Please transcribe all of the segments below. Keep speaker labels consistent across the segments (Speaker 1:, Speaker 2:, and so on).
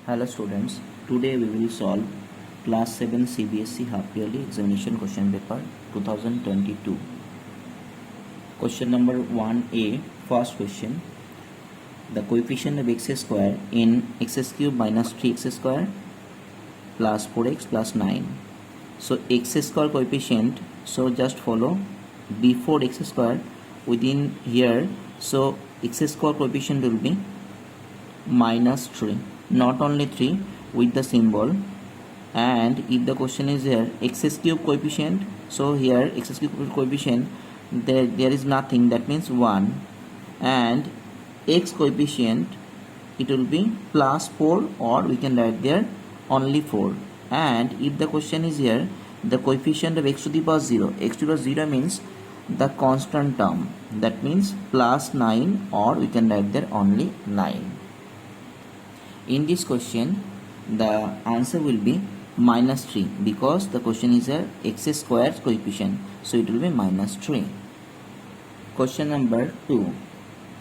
Speaker 1: Hello students, today we will solve class 7 CBSE half yearly examination question paper 2022. Question number 1A, first question. The coefficient of x square in x cube minus 3x square plus 4x plus 9. So x square coefficient, so just follow before x square within here, so x square coefficient will be minus 3, not only 3 with the symbol. And if the question is here x cube coefficient, so here x cube coefficient there is nothing, that means 1, and x coefficient it will be plus 4, or we can write there only 4. And if the question is here the coefficient of x to the power 0, x to the power 0 means the constant term, that means plus 9, or we can write there only 9. In this question the answer will be minus 3 because the question is a x square coefficient, so it will be minus 3. Question number 2.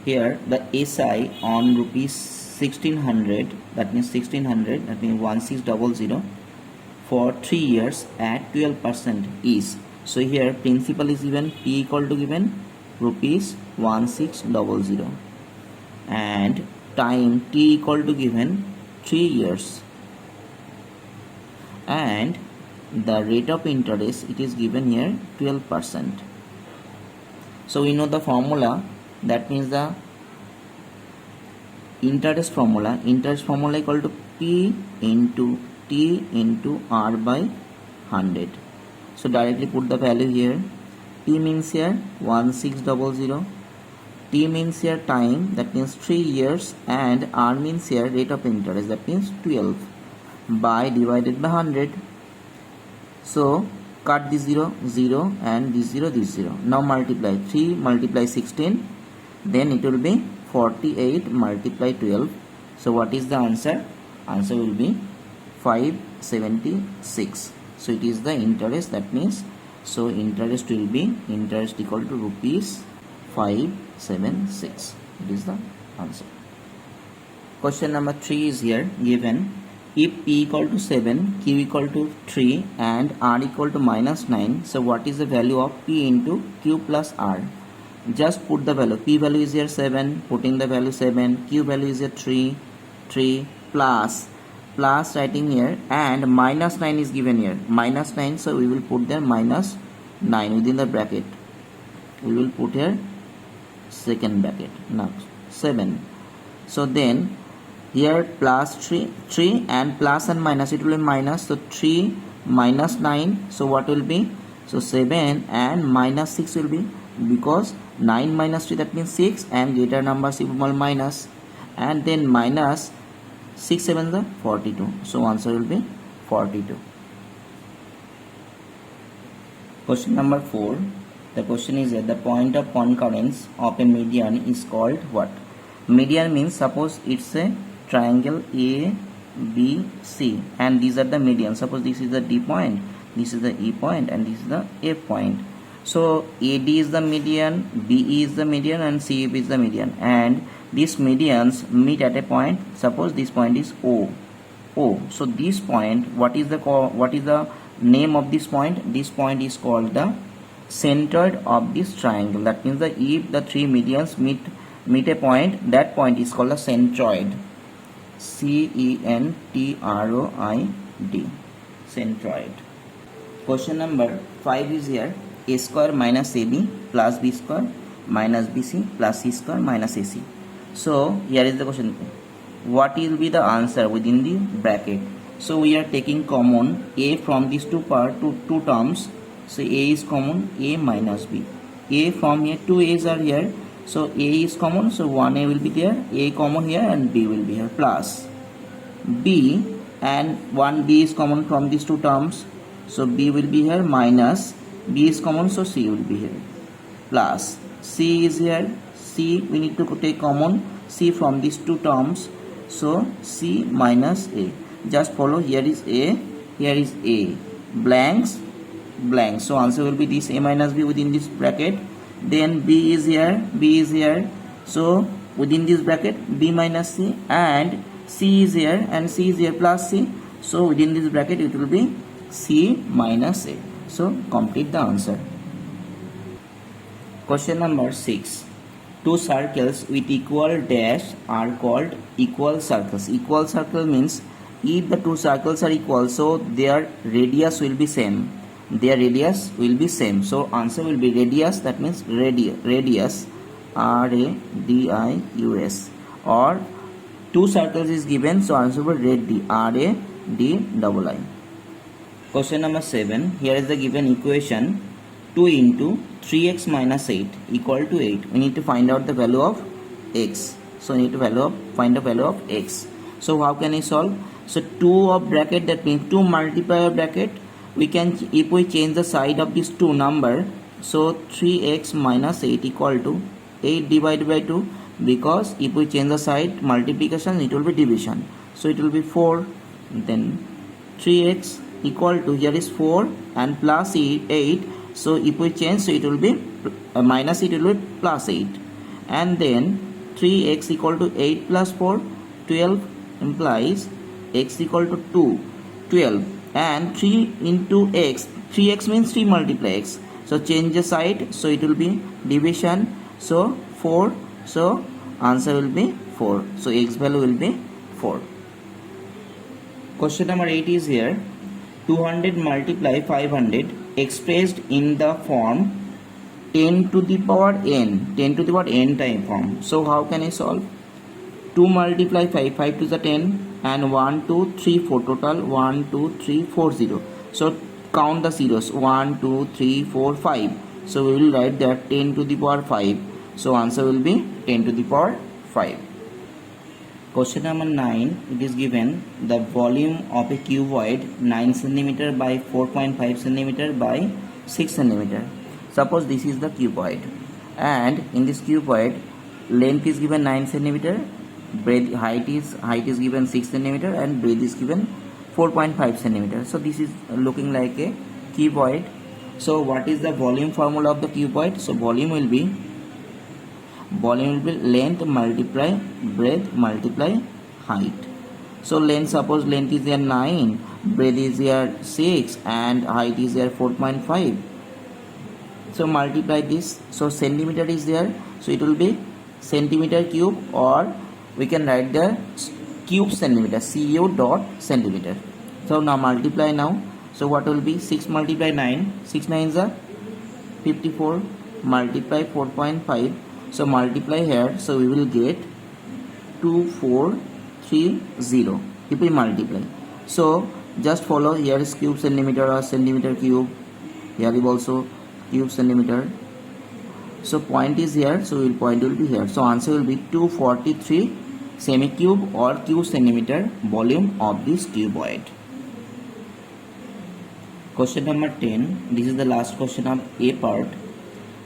Speaker 1: Here the SI on rupees 1600, that means 1600 for 3 years at 12% is, so here principal is given, P equal to given rupees 1600, and time T equal to given 3 years, and the rate of interest it is given here 12%. So we know the formula, that means the interest formula equal to P into T into R by 100. So directly put the value here. P means here 1600, T means here time, that means 3 years, and R means here rate of interest, that means 12, by divided by 100. So cut this 0, 0, and this 0, this 0. Now multiply 3 multiply 16, then it will be 48 multiply 12. So what is the answer? Answer will be 576. So it is the interest, that means so interest will be interest equal to rupees 576. It is the answer. Question number 3 is here given. If P equal to 7, Q equal to 3, and R equal to minus 9, so what is the value of P into Q plus R? Just put the value. P value is here 7, putting the value 7, Q value is here 3 plus writing here, and minus 9 is given here, minus 9, so we will put there minus 9 within the bracket. We will put here second bracket. Now 7. So then here plus 3 and plus and minus, it will be minus, so 3 minus 9, so what will be? So 7 and minus 6 will be, because 9 minus 3, that means 6, and greater number simple minus, and then minus 6 7 the 42, so answer will be 42. Question number 4. The question is that the point of concurrence of a median is called what? Median means, suppose it's a triangle A B C, and these are the median. Suppose this is the D point, this is the E point, and this is the F point. So AD is the median, BE is the median, and CF is the median, and these medians meet at a point. Suppose this point is O. So this point, what is the name of this point? This point is called the centroid of this triangle. That means that if the three medians meet a point, that point is called a centroid. CENTROID, centroid. Question number 5 is here. A square minus AB plus B square minus BC plus C square minus AC. So here is the question. What will be the answer within the bracket? So we are taking common A from these two terms. So A is common, A minus B. A from here, two A's are here. So A is common, so 1A will be there, A common here, and B will be here, plus B, and 1B is common from these two terms, so B will be here, minus B is common, so C will be here, plus C is here, C we need to take common C from these two terms, so C minus A. Just follow, here is A, here is A, blanks, so answer will be this A minus B within this bracket. Then B is here, so within this bracket B minus C, and C is here and C is here plus C. So within this bracket it will be C minus A. So complete the answer. Question number 6. Two circles with equal dash are called equal circles. Equal circle means if the two circles are equal, so their radius will be same. Their radius will be same. So answer will be radius, that means radius R-A-D-I-U-S, or two circles is given, so answer will be R-A-D-I-I. Question number 7. Here is the given equation 2 into 3x minus 8 equal to 8. We need to find out the value of x. So we need to find the value of x. So how can I solve? So 2 of bracket, that means 2 multiplier bracket. We can, if we change the side of these two number, so 3x minus 8 equal to 8 divided by 2, because if we change the side multiplication it will be division, so it will be 4. Then 3x equal to, here is 4 and plus 8, so if we change, so it will be minus, it will be plus 8, and then 3x equal to 8 plus 4, 12, implies x equal to 2, 12, and 3 into x, 3x means 3 multiply x, so change the side, so it will be division, so 4, so answer will be 4, so x value will be 4. Question number 8 is here. 200 multiply 500 expressed in the form 10 to the power n, 10 to the power n time form. So how can I solve? 2 multiply 5, 5 to the 10, and 1, 2, 3, 4, total 1, 2, 3, 4, 0. So count the zeros, 1, 2, 3, 4, 5. So we will write that 10 to the power 5. So answer will be 10 to the power 5. Question number 9. It is given the volume of a cuboid 9 cm by 4.5 cm by 6 cm. Suppose this is the cuboid, and in this cuboid length is given 9 cm, breadth height is given 6 cm, and breadth is given 4.5 cm. So this is looking like a cuboid. So what is the volume formula of the cuboid? So volume will be length multiply breadth multiply height. So length, suppose length is here 9, breadth is here 6, and height is here 4.5. So multiply this. So centimeter is there, so it will be centimeter cube, or we can write the cube centimeter, cu dot centimeter. So now multiply now. So what will be 6 multiply 9, 6 9s are 54, multiply 4.5. So multiply here, so we will get 2430 if we multiply. So just follow, here is cube centimeter or centimeter cube, here is also cube centimeter. So point is here, so point will be here. So answer will be 243 semi cube or cube centimeter volume of this cuboid. Question number 10. This is the last question of A part.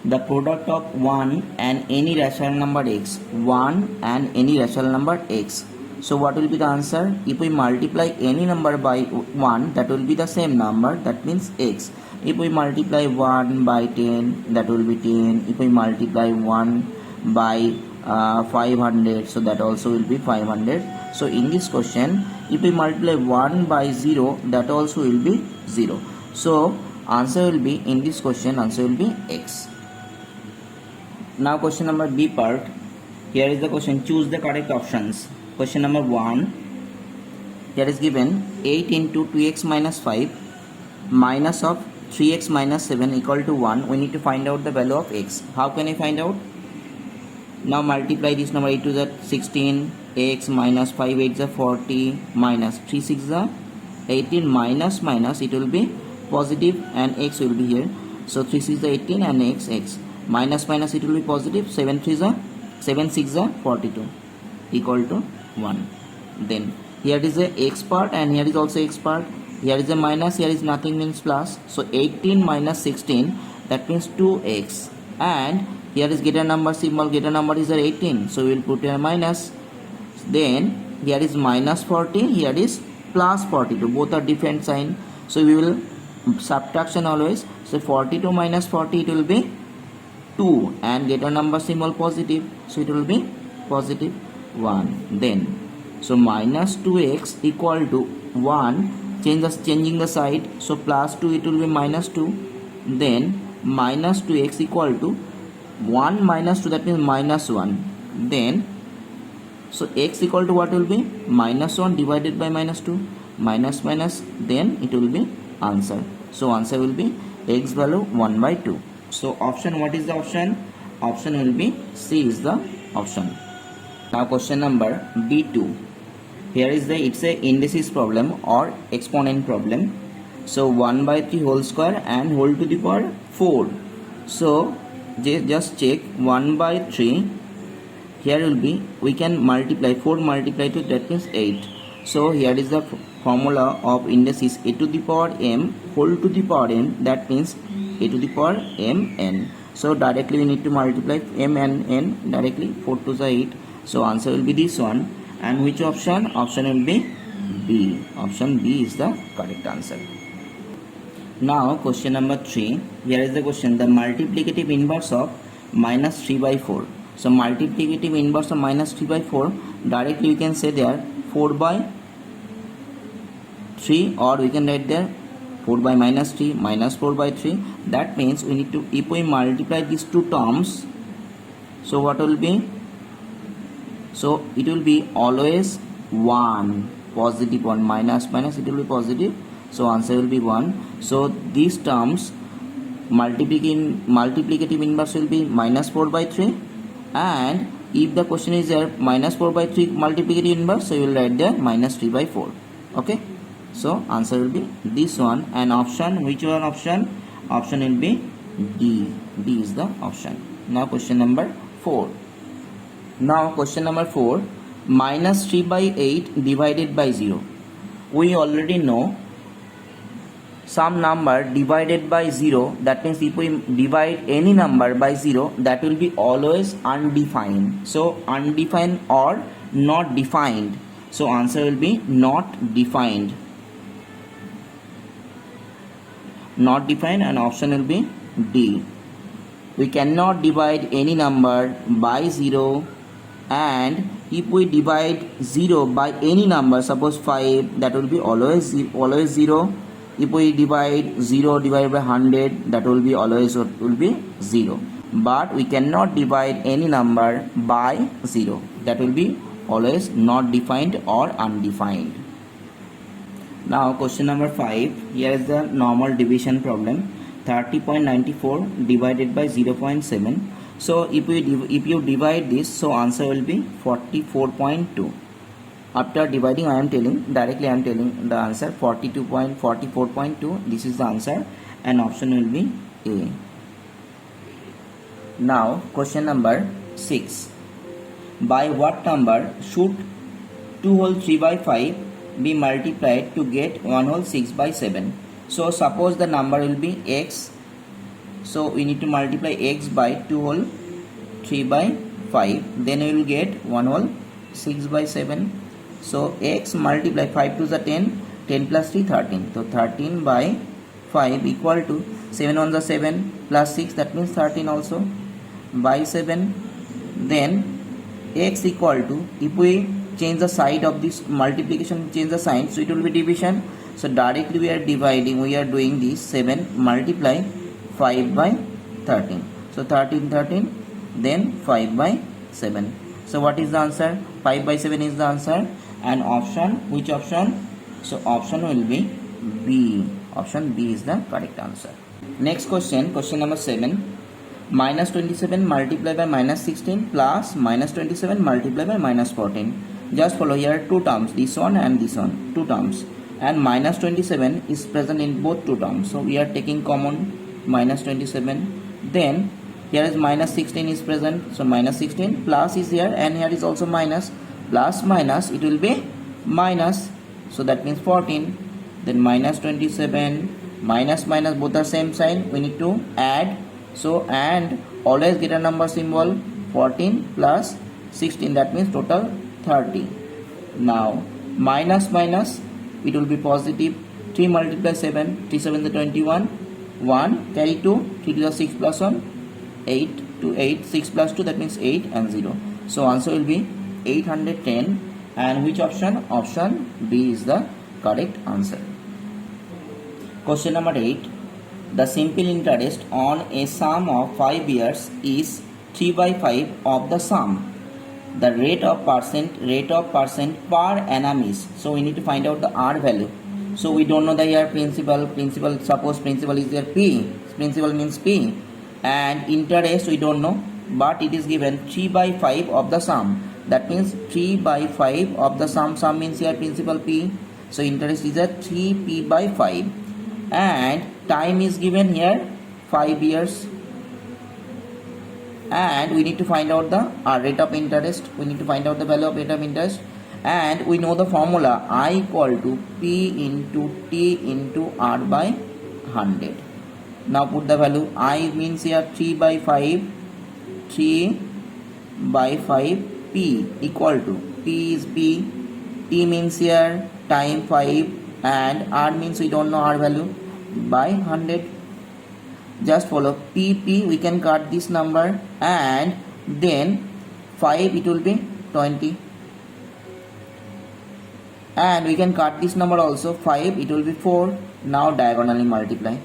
Speaker 1: The product of 1 and any rational number x, 1 and any rational number x. So what will be the answer? If we multiply any number by 1, that will be the same number, that means x. If we multiply 1 by 10, that will be 10. If we multiply 1 by 500, so that also will be 500. So in this question, if we multiply 1 by 0, that also will be 0. So answer will be, in this question, answer will be x. Now question number B part. Here is the question, choose the correct options. Question number 1. Here is given 8 into 2x minus 5 minus of 3x minus 7 equal to 1. We need to find out the value of x. How can I find out? Now multiply this number, 8 to the 16, x minus 5 8 is 40, minus 3 6 is 18, minus it will be positive, and x will be here. So 3 6 is 18 and x minus it will be positive. 7 6 is 42 equal to 1. Then here is the x part and here is also x part. Here is a minus, here is nothing, means plus. So 18 minus 16, that means 2x, and here is greater number symbol, greater number is 18, so we will put a minus. Then here is minus 40, here is plus 42, both are different sign, so we will subtraction always. So 42 minus 40, it will be 2, and greater number symbol positive, so it will be positive 1. Then So minus 2x equal to 1, changing the side, so plus 2 it will be minus 2, then minus 2x equal to 1 minus 2, that means minus 1, then so x equal to what will be minus 1 divided by minus 2, minus minus, then it will be answer. So answer will be x value 1 by 2. So option, what is the option? Option will be C is the option. Now question number B2. Here is it's a indices problem or exponent problem. So 1 by 3 whole square and whole to the power 4. So just check 1 by 3. Here will be, we can multiply 4 multiply to, that means 8. So here is the formula of indices a to the power m whole to the power n, that means a to the power mn. So directly we need to multiply m and n directly, 4 to the 8. So answer will be this one. And which option? Option will be B. Option B is the correct answer. Now question number 3. Here is the question. The multiplicative inverse of minus 3 by 4. So multiplicative inverse of minus 3 by 4, directly we can say there 4 by 3, or we can write there 4 by minus 3 minus 4 by 3. That means we need to, if we multiply these two terms, so what will be? So it will be always 1, positive 1, minus minus it will be positive. So answer will be 1. So these terms multiplicative inverse will be minus 4 by 3. And if the question is there minus 4 by 3 multiplicative inverse, so you will write there minus 3 by 4. Okay. So answer will be this one. And option, which one option? Option will be D. D is the option. Now question number 4. Now question number 4. Minus 3 by 8 divided by 0. We already know some number divided by 0, that means if we divide any number by 0, that will be always undefined. So undefined or not defined. So answer will be not defined. Not defined, and option will be D. We cannot divide any number by 0, and if we divide 0 by any number, suppose 5, that will be always 0. If we divide 0 divided by 100, that will be always will be 0. But we cannot divide any number by 0. That will be always not defined or undefined. Now question number 5. Here is the normal division problem. 30.94 divided by 0.7. So if you divide this, so answer will be 44.2. After dividing, I am telling the answer 44.2. This is the answer, and option will be A. Now question number 6. By what number should 2 whole 3 by 5 be multiplied to get 1 whole 6 by 7? So suppose the number will be x. So we need to multiply x by 2 whole 3 by 5. Then we will get 1 whole 6 by 7. So x multiply 5 to the 10, 10 plus 3, 13. So 13 by 5 equal to 7 on the 7 plus 6, that means 13 also, by 7. Then x equal to, if we change the side of this multiplication, change the sign, so it will be division. So directly we are dividing, we are doing this 7 multiply 5 by 13. So 13, then 5 by 7. So what is the answer? 5 by 7 is the answer. And option, which option? So option will be B. Option B is the correct answer. Next question, question number 7. Minus 27 multiplied by minus 16 plus minus 27 multiplied by minus 14. Just follow here two terms, this one and this one, two terms. And minus 27 is present in both two terms. So we are taking common minus 27. Then here is minus 16 is present. So minus 16 plus is here, and here is also minus. Plus minus, it will be minus. So that means 14. Then minus 27 minus minus, both are same sign. We need to add. So and always get a number symbol. 14 plus 16, that means total 30. Now minus minus, it will be positive. 3 multiply 7, 3 7 is 21. 1 carry 2, 3 to the 6 plus 1, 8 to 8, 6 plus 2, that means 8 and 0. So answer will be 810, And which option? Option B is the correct answer. Question number 8. The simple interest on a sum of 5 years is 3 by 5 of the sum. The rate of percent per annum is. So we need to find out the R value. So we don't know the here principal. Suppose principal is there P. Principal means P. And interest we don't know. But it is given 3 by 5 of the sum. That means 3 by 5 of the sum. Sum means here principal P. So interest is a 3P by 5. And time is given here 5 years. And we need to find out the rate of interest. We need to find out the value of rate of interest. And we know the formula I equal to P into T into R by 100. Now put the value. I means here 3 by 5. 3 by 5 P equal to P is P. T means here time 5. And R means we don't know R value by 100. Just follow PP, we can cut this number, and then 5 it will be 20, and we can cut this number also. 5 it will be 4. Now diagonally multiply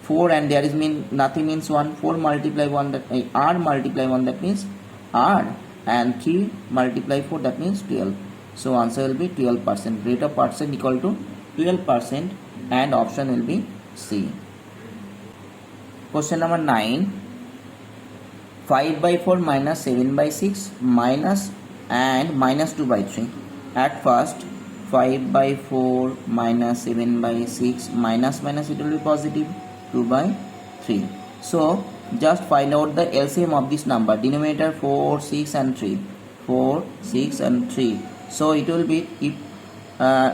Speaker 1: 4, and there is nothing means 1. 4 multiply 1, that R multiply 1, that means R, and 3 multiply 4, that means 12. So answer will be 12%. Rate of percent equal to 12%, and option will be C. Question number 9. 5 by 4 minus 7 by 6 minus and minus 2 by 3. At first 5 by 4 minus 7 by 6 minus it will be positive 2 by 3. So just find out the LCM of this number. Denominator 4, 6 and 3. 4, 6 and 3. So it will be, if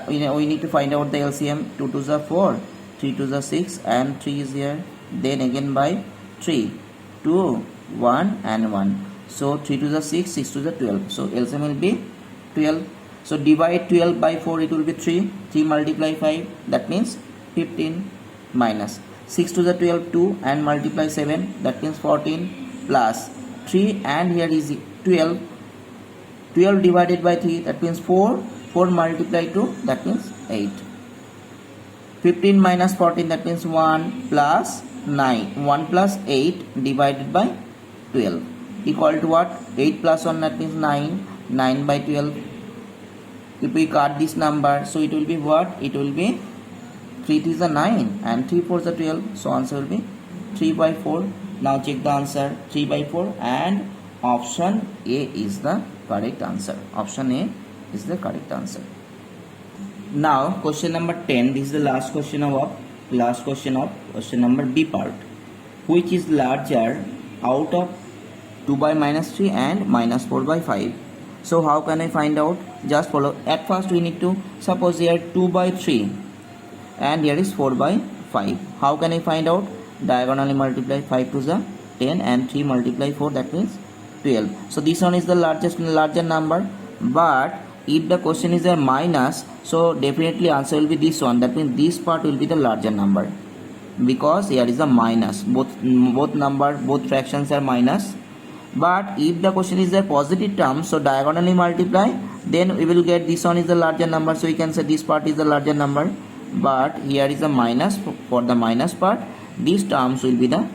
Speaker 1: we need to find out the LCM. 2 to the 4, 3 to the 6, and 3 is here. Then again by 3, 2, 1 and 1. So 3 to the 6, 6 to the 12. So LCM will be 12. So divide 12 by 4, it will be 3. 3 multiply 5, that means 15, minus 6 to the 12, 2, and multiply 7, that means 14, plus 3, and here is 12. 12 divided by 3, that means 4. 4 multiply 2, that means 8. 15 minus 14, that means 1 plus 9. 1 plus 8 divided by 12 equal to what? 8 plus 1, that means 9. 9 by 12. If we cut this number, so it will be what? It will be 3 is the 9 and 3 4 is the 12. So answer will be 3 by 4. Now check the answer. 3 by 4, and option A is the correct answer. Option A is the correct answer. Now question number 10. This is the last question of question number B part. Which is larger out of 2 by minus 3 and minus 4 by 5? So how can I find out? Just follow. At first we need to suppose here 2 by 3 and here is 4 by 5. How can I find out? Diagonally multiply. 5 to the 10 and 3 multiply 4, that means 12. So this one is the larger number. But if the question is a minus, so definitely answer will be this one. That means this part will be the larger number, because here is a minus. Both fractions are minus. But if the question is a positive term, so diagonally multiply, then we will get this one is the larger number. So we can say this part is the larger number. But here is a minus. For the minus part, these terms will be the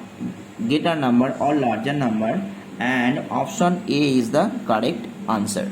Speaker 1: greater number or larger number, and option A is the correct answer.